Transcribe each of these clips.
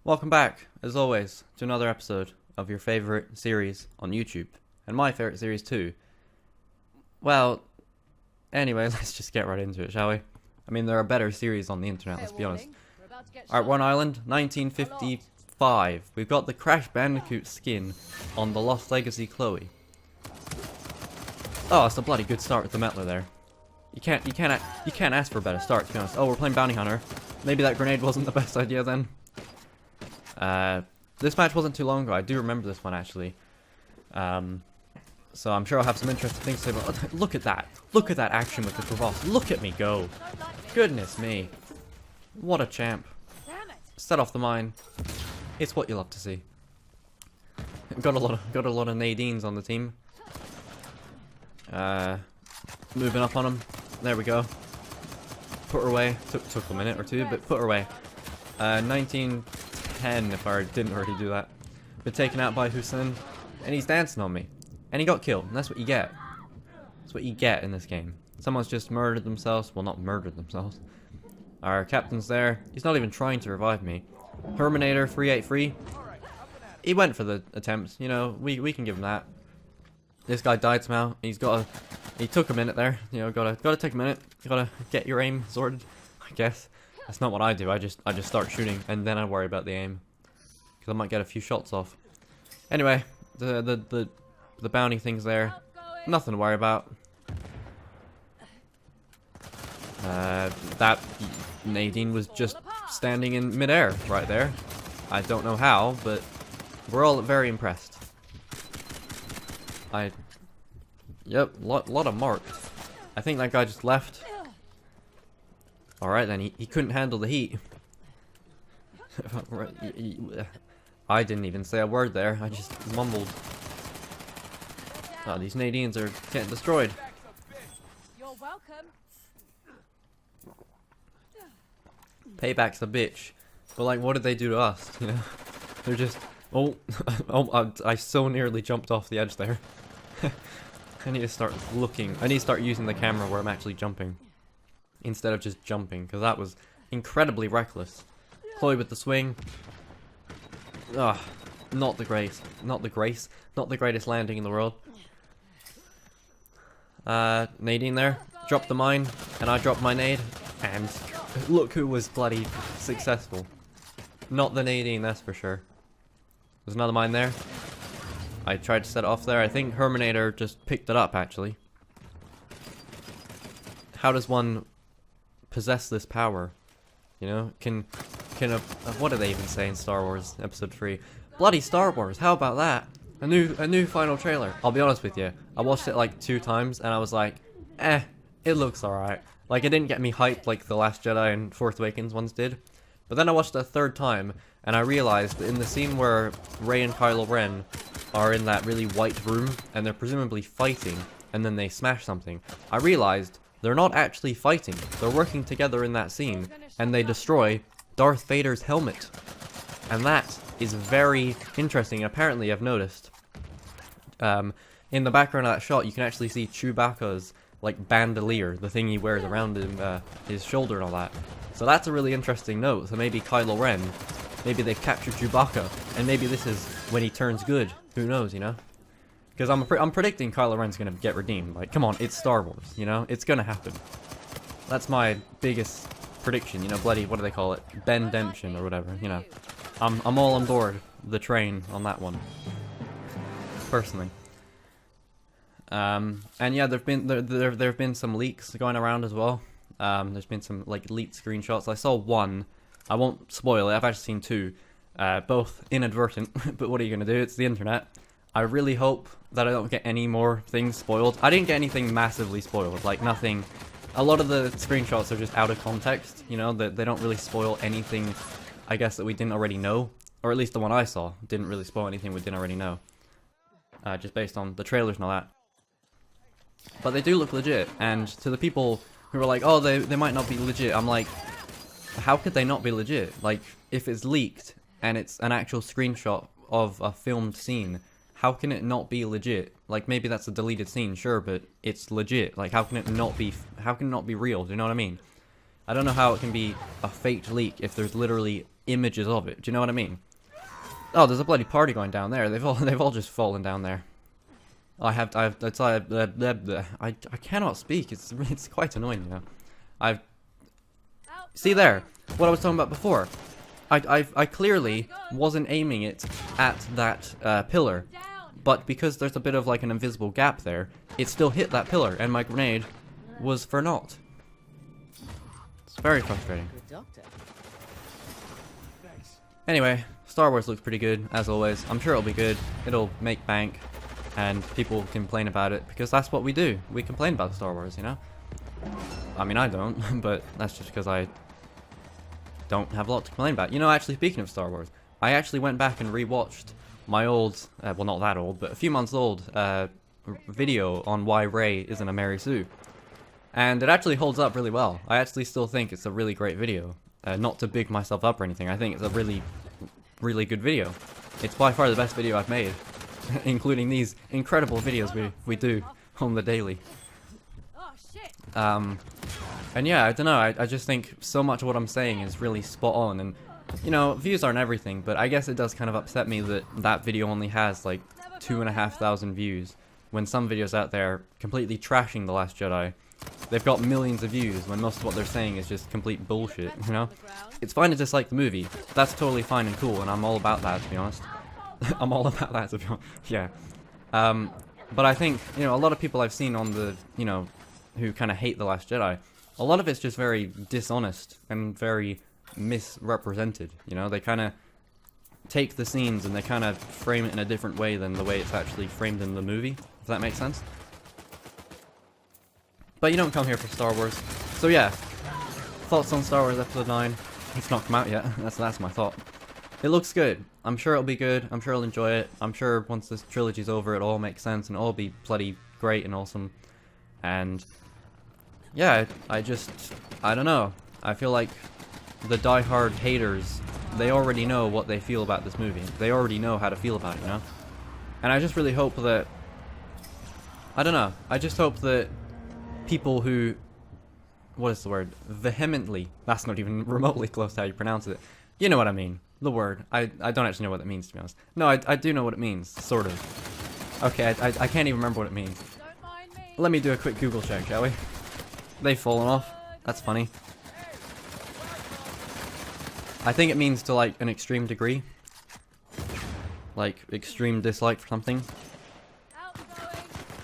Welcome back, as always, to another episode of your favorite series on YouTube, and my favorite series too. Well, anyway, let's just get right into it, shall we? I mean, there are better series on the internet, let's be honest. Alright, One Island, 1955. We've got the Crash Bandicoot skin on the Lost Legacy Chloe. Oh, it's a bloody good start with the Metler there. You can't ask for a better start, to be honest. Oh, we're playing Bounty Hunter. Maybe that grenade wasn't the best idea then. This match wasn't too long ago. I do remember this one actually. So I'm sure I'll have some interesting things to say about. Look at that! Look at that action with the Crevasse. Look at me go! Goodness me! What a champ! Set off the mine. It's what you love to see. Got a lot of Nadines on the team. Moving up on him. There we go. Put her away. Took a minute or two, but put her away. 1910 if I didn't already do that. Been taken out by Hussein, and he's dancing on me. And he got killed, and that's what you get. That's what you get in this game. Someone's just murdered themselves. Well, not murdered themselves. Our captain's there. He's not even trying to revive me. Herminator 383. He went for the attempt. You know, we can give him that. This guy died somehow. He took a minute there. You know, gotta take a minute. You gotta get your aim sorted, I guess. That's not what I do. I just start shooting and then I worry about the aim, because I might get a few shots off. Anyway, the bounty thing's there. Nothing to worry about. That Nadine was just standing in midair right there. I don't know how, but we're all very impressed. Yep, lot of marks. I think that guy just left. Alright then, he couldn't handle the heat. I didn't even say a word there, I just mumbled. Oh, these Nadines are getting destroyed. You're welcome. Payback's a bitch. But like, what did they do to us? You know? They're just... Oh, I so nearly jumped off the edge there. I need to start looking. I need to start using the camera where I'm actually jumping, instead of just jumping, because that was incredibly reckless. Chloe with the swing. Ugh, not the greatest landing in the world. Nadine there, dropped the mine, and I dropped my nade, and look who was bloody successful. Not the Nadine, that's for sure. There's another mine there. I tried to set it off there. I think Herminator just picked it up, actually. How does one possess this power? You know, what do they even say in Star Wars Episode 3? Bloody Star Wars, how about that? A new final trailer. I'll be honest with you, I watched it like 2 times and I was like, it looks alright. Like, it didn't get me hyped like The Last Jedi and Force Awakens ones did. But then I watched it a 3rd time and I realized that in the scene where Rey and Kylo Ren are in that really white room and they're presumably fighting and then they smash something, I realized they're not actually fighting. They're working together in that scene and they destroy Darth Vader's helmet. And that is very interesting. Apparently, I've noticed in the background of that shot you can actually see Chewbacca's like bandolier, the thing he wears around his shoulder and all that. So that's a really interesting note. So maybe Kylo Ren, maybe they've captured Chewbacca, and maybe this is when he turns good. Who knows, you know? Because I'm predicting Kylo Ren's gonna get redeemed. Like, come on, it's Star Wars, you know? It's gonna happen. That's my biggest prediction, you know, bloody, what do they call it? Bendemption or whatever, you know. I'm all on board the train on that one. Personally. And yeah, there've been some leaks going around as well. There's been some like leaked screenshots. I saw one. I won't spoil it. I've actually seen 2, both inadvertent. But what are you gonna do? It's the internet. I really hope that I don't get any more things spoiled. I didn't get anything massively spoiled. Like nothing. A lot of the screenshots are just out of context. You know, that they don't really spoil anything. I guess that we didn't already know, or at least the one I saw didn't really spoil anything we didn't already know. Just based on the trailers and all that. But they do look legit, and to the people who are like, oh, they might not be legit, I'm like, how could they not be legit? Like, if it's leaked, and it's an actual screenshot of a filmed scene, how can it not be legit? Like, maybe that's a deleted scene, sure, but it's legit. Like, how can it not be real? Do you know what I mean? I don't know how it can be a faked leak if there's literally images of it. Do you know what I mean? Oh, there's a bloody party going down there. They've all just fallen down there. I cannot speak. It's quite annoying, you know. See there, what I was talking about before. I clearly wasn't aiming it at that pillar, but because there's a bit of like an invisible gap there, it still hit that pillar, and my grenade was for naught. It's very frustrating. Anyway, Star Wars looks pretty good, as always. I'm sure it'll be good. It'll make bank, and people complain about it, because that's what we do. We complain about Star Wars, you know? I mean, I don't, but that's just because I don't have a lot to complain about. You know, actually, speaking of Star Wars, I actually went back and rewatched my old, well, not that old, but a few months old, video on why Rey isn't a Mary Sue. And it actually holds up really well. I actually still think it's a really great video. Not to big myself up or anything, I think it's a really, really good video. It's by far the best video I've made, including these incredible videos we do on the daily. And yeah, I don't know, I just think so much of what I'm saying is really spot on, and you know, views aren't everything, but I guess it does kind of upset me that that video only has like 2,500 views, when some videos out there completely trashing The Last Jedi, they've got millions of views, when most of what they're saying is just complete bullshit, you know? It's fine to dislike the movie, that's totally fine and cool, and I'm all about that, to be honest. I'm all about that, to be honest, yeah. But I think, you know, a lot of people I've seen on the, you know, who kind of hate The Last Jedi, a lot of it's just very dishonest and very misrepresented, you know? They kind of take the scenes and they kind of frame it in a different way than the way it's actually framed in the movie, if that makes sense. But you don't come here for Star Wars. So yeah, thoughts on Star Wars Episode 9. It's not come out yet, that's my thought. It looks good. I'm sure it'll be good, I'm sure I'll enjoy it. I'm sure once this trilogy's over it'll all make sense and it'll all be bloody great and awesome. And yeah, I don't know. I feel like the die-hard haters, they already know what they feel about this movie. They already know how to feel about it, you know? And I just really hope that, I don't know, I just hope that people who, what is the word, vehemently, that's not even remotely close to how you pronounce it, you know what I mean, the word, I don't actually know what it means, to be honest. No, I do know what it means, sort of. Okay, I can't even remember what it means. Let me do a quick Google check, shall we? They've fallen off, that's funny. I think it means to like an extreme degree. Like extreme dislike for something.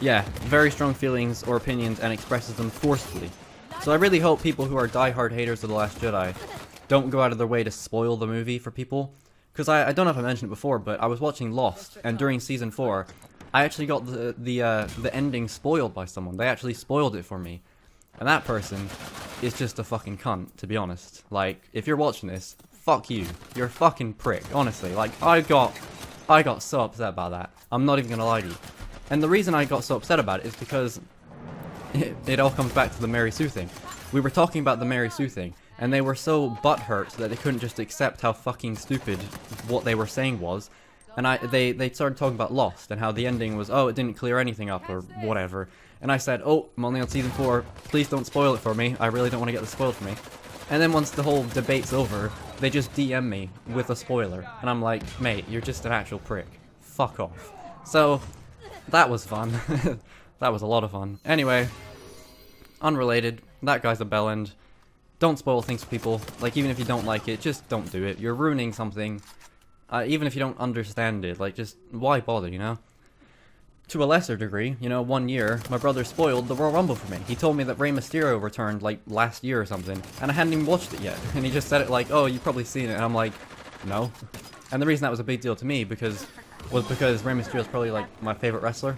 Yeah, very strong feelings or opinions and expresses them forcefully. So I really hope people who are die-hard haters of The Last Jedi don't go out of their way to spoil the movie for people. Because I don't know if I mentioned it before, but I was watching Lost, and during Season 4, I actually got the ending spoiled by someone. They actually spoiled it for me. And that person is just a fucking cunt, to be honest. Like, if you're watching this, fuck you. You're a fucking prick, honestly. Like, I got so upset about that. I'm not even gonna lie to you. And the reason I got so upset about it is because it all comes back to the Mary Sue thing. We were talking about the Mary Sue thing, and they were so butthurt that they couldn't just accept how fucking stupid what they were saying was. And they started talking about Lost, and how the ending was, oh, it didn't clear anything up, or whatever. And I said, oh, I'm only on Season 4, please don't spoil it for me, I really don't want to get this spoiled for me. And then once the whole debate's over, they just DM me with a spoiler. And I'm like, mate, you're just an actual prick. Fuck off. So, that was fun. That was a lot of fun. Anyway, unrelated, that guy's a bellend. Don't spoil things for people. Like, even if you don't like it, just don't do it. You're ruining something. Even if you don't understand it, like, just, why bother, you know? To a lesser degree, you know, one year, my brother spoiled the Royal Rumble for me. He told me that Rey Mysterio returned, like, last year or something, and I hadn't even watched it yet. And he just said it like, oh, you've probably seen it, and I'm like, no. And the reason that was a big deal to me was because Rey Mysterio is probably, like, my favorite wrestler.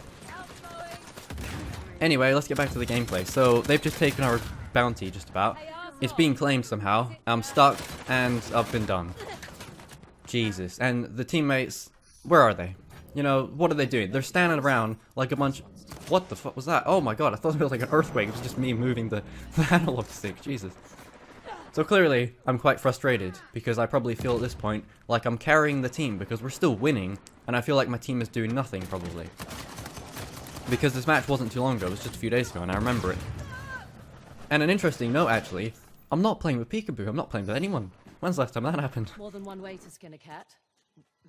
Anyway, let's get back to the gameplay. So, they've just taken our bounty, just about. It's being claimed somehow. I'm stuck, and I've been done. Jesus. And the teammates, where are they? You know, what are they doing? They're standing around like a bunch... What the fuck was that? Oh my god, I thought it was like an earthquake. It was just me moving the analog stick. Jesus. So clearly, I'm quite frustrated, because I probably feel at this point like I'm carrying the team, because we're still winning, and I feel like my team is doing nothing, probably. Because this match wasn't too long ago, it was just a few days ago, and I remember it. And an interesting note, actually, I'm not playing with Peekaboo. I'm not playing with anyone. When's the last time that happened? More than one way to skin a cat,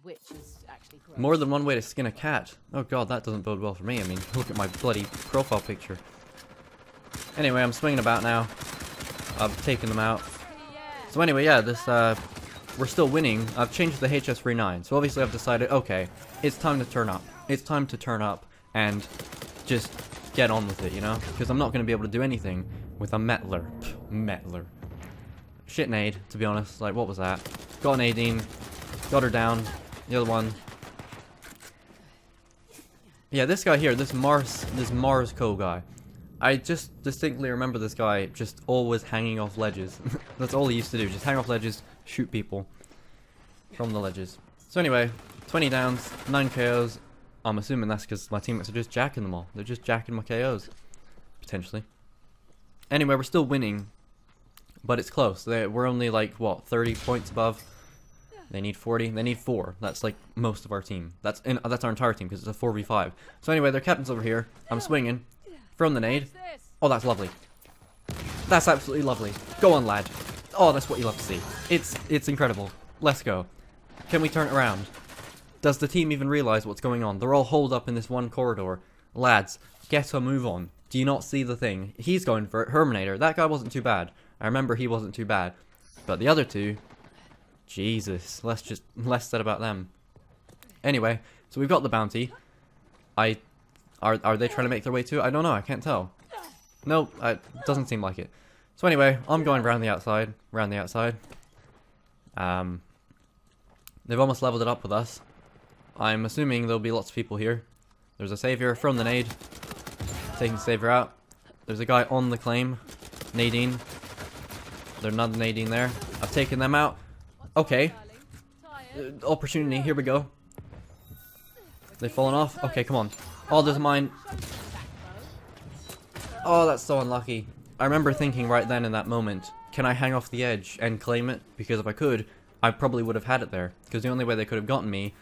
which is actually gross. More than one way to skin a cat. Oh god, that doesn't bode well for me. I mean, look at my bloody profile picture. Anyway, I'm swinging about now. I've taken them out. So anyway, yeah, this, we're still winning. I've changed the HS39. So obviously I've decided, okay, it's time to turn up. It's time to turn up and just get on with it, you know? Because I'm not going to be able to do anything with a Metler. Metler. Shit nade, to be honest. Like, what was that? Got an Nadine. Got her down. The other one. Yeah, this guy here, this Mars Co guy. I just distinctly remember this guy just always hanging off ledges. That's all he used to do, just hang off ledges, shoot people from the ledges. So anyway, 20 downs, 9 KOs. I'm assuming that's because my teammates are just jacking them all. They're just jacking my KOs. Potentially. Anyway, we're still winning. But it's close. We're only like, what, 30 points above? They need 40. They need 4. That's like most of our team. That's our entire team because it's a 4v5. So anyway, their captain's over here. I'm swinging. From the nade. Oh, that's lovely. That's absolutely lovely. Go on, lad. Oh, that's what you love to see. It's incredible. Let's go. Can we turn it around? Does the team even realize what's going on? They're all holed up in this one corridor. Lads, get a move on. Do you not see the thing? He's going for it. Herminator. That guy wasn't too bad. I remember he wasn't too bad. But the other two... Jesus. Less said about them. Anyway, so we've got the bounty. Are they trying to make their way to it? I don't know. I can't tell. No, it doesn't seem like it. So anyway, I'm going around the outside. Around the outside. They've almost leveled it up with us. I'm assuming there'll be lots of people here. There's a savior from the nade. Taking the savior out. There's a guy on the claim. Nadine. There's another Nadine there. I've taken them out. Okay. Opportunity. Here we go. They've fallen off. Okay, come on. Oh, there's mine. Oh, that's so unlucky. I remember thinking right then in that moment, can I hang off the edge and claim it? Because if I could, I probably would have had it there. Because the only way they could have gotten me,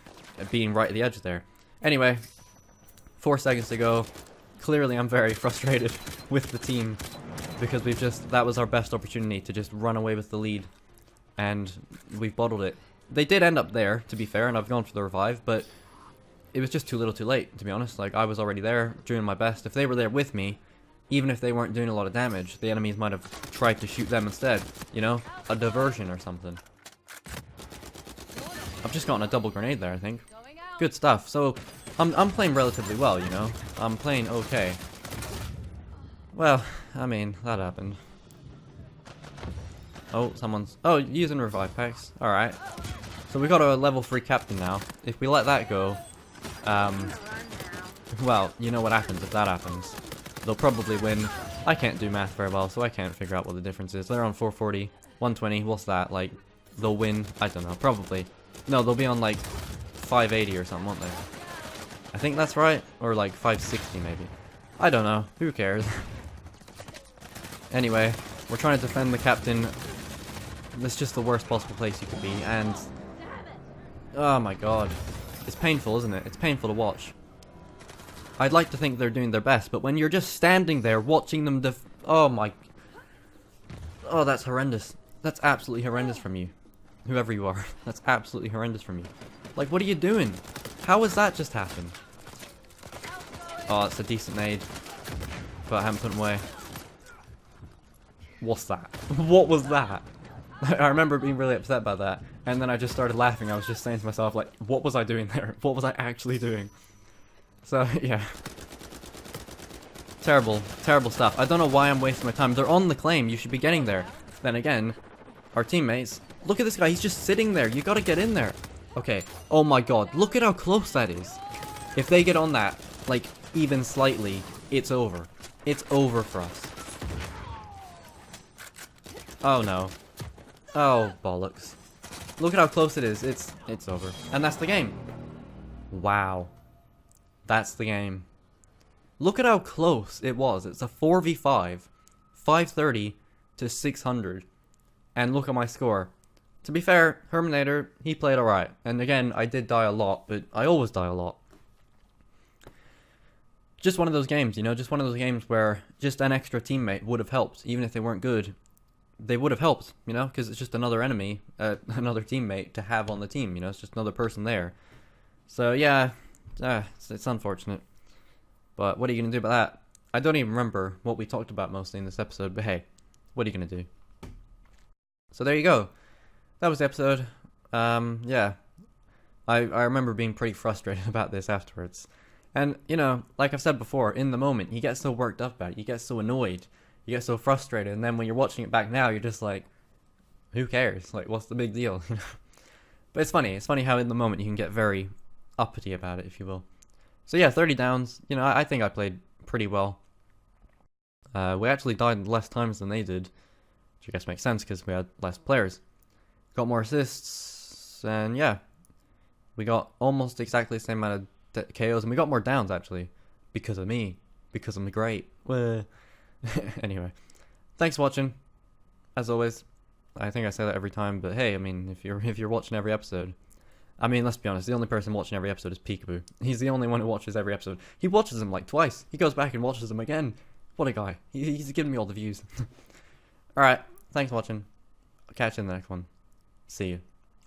being right at the edge there. Anyway, 4 seconds to go. Clearly I'm very frustrated with the team. Because that was our best opportunity to just run away with the lead. And we've bottled it. They did end up there, to be fair, and I've gone for the revive, but it was just too little too late, to be honest. Like, I was already there, doing my best. If they were there with me, even if they weren't doing a lot of damage, the enemies might have tried to shoot them instead. You know? A diversion or something. I've just gotten a double grenade there, I think. Good stuff. So, I'm playing relatively well, you know? I'm playing okay. Well, I mean, that happened. Oh, someone's... Oh, using revive packs. Alright. So we got a level 3 captain now. If we let that go... well, you know what happens if that happens. They'll probably win. I can't do math very well, so I can't figure out what the difference is. They're on 440, 120, what's that? Like, they'll win, I don't know, probably. No, they'll be on like 580 or something, won't they? I think that's right. Or like 560 maybe. I don't know, who cares? Anyway, we're trying to defend the captain. That's just the worst possible place you could be, and... Oh my god. It's painful, isn't it? It's painful to watch. I'd like to think they're doing their best, but when you're just standing there watching them oh my... Oh, that's horrendous. That's absolutely horrendous from you. Whoever you are. That's absolutely horrendous from you. Like, what are you doing? How has that just happened? Oh, it's a decent nade. But I haven't put them away. What's that? What was that? I remember being really upset about that. And then I just started laughing. I was just saying to myself, like, what was I doing there? What was I actually doing? So, yeah. Terrible, terrible stuff. I don't know why I'm wasting my time. They're on the claim. You should be getting there. Then again, our teammates... Look at this guy. He's just sitting there. You gotta get in there. Okay. Oh my god. Look at how close that is. If they get on that, like, even slightly, it's over. It's over for us. Oh no. Oh, bollocks. Look at how close it is. It's over. And that's the game. Wow. That's the game. Look at how close it was. It's a 4v5. 530 to 600. And look at my score. To be fair, Herminator, he played alright. And again, I did die a lot, but I always die a lot. Just one of those games, you know? Just one of those games where just an extra teammate would have helped, even if they weren't good. they would have helped, you know, because it's just another enemy, another teammate to have on the team, you know, it's just another person there. So yeah, it's unfortunate. But what are you going to do about that? I don't even remember what we talked about mostly in this episode, but hey, what are you going to do? So there you go. That was the episode. Yeah. I remember being pretty frustrated about this afterwards. And, you know, like I've said before, in the moment, you get so worked up about it, you get so annoyed, you get so frustrated, and then when you're watching it back now, you're just like, who cares? Like, what's the big deal? But it's funny how in the moment you can get very uppity about it, if you will. So yeah, 30 downs, you know, I think I played pretty well. We actually died less times than they did, which I guess makes sense because we had less players. Got more assists, and yeah, we got almost exactly the same amount of KOs, and we got more downs actually, because of me, because I'm great. Anyway, thanks for watching. As always, I think I say that every time, but hey, I mean, if you're watching every episode, I mean, let's be honest, the only person watching every episode is Peekaboo. He's the only one who watches every episode. He watches them like twice. He goes back and watches them again. What a guy. He's giving me all the views. Alright, thanks for watching. I'll catch you in the next one. See you.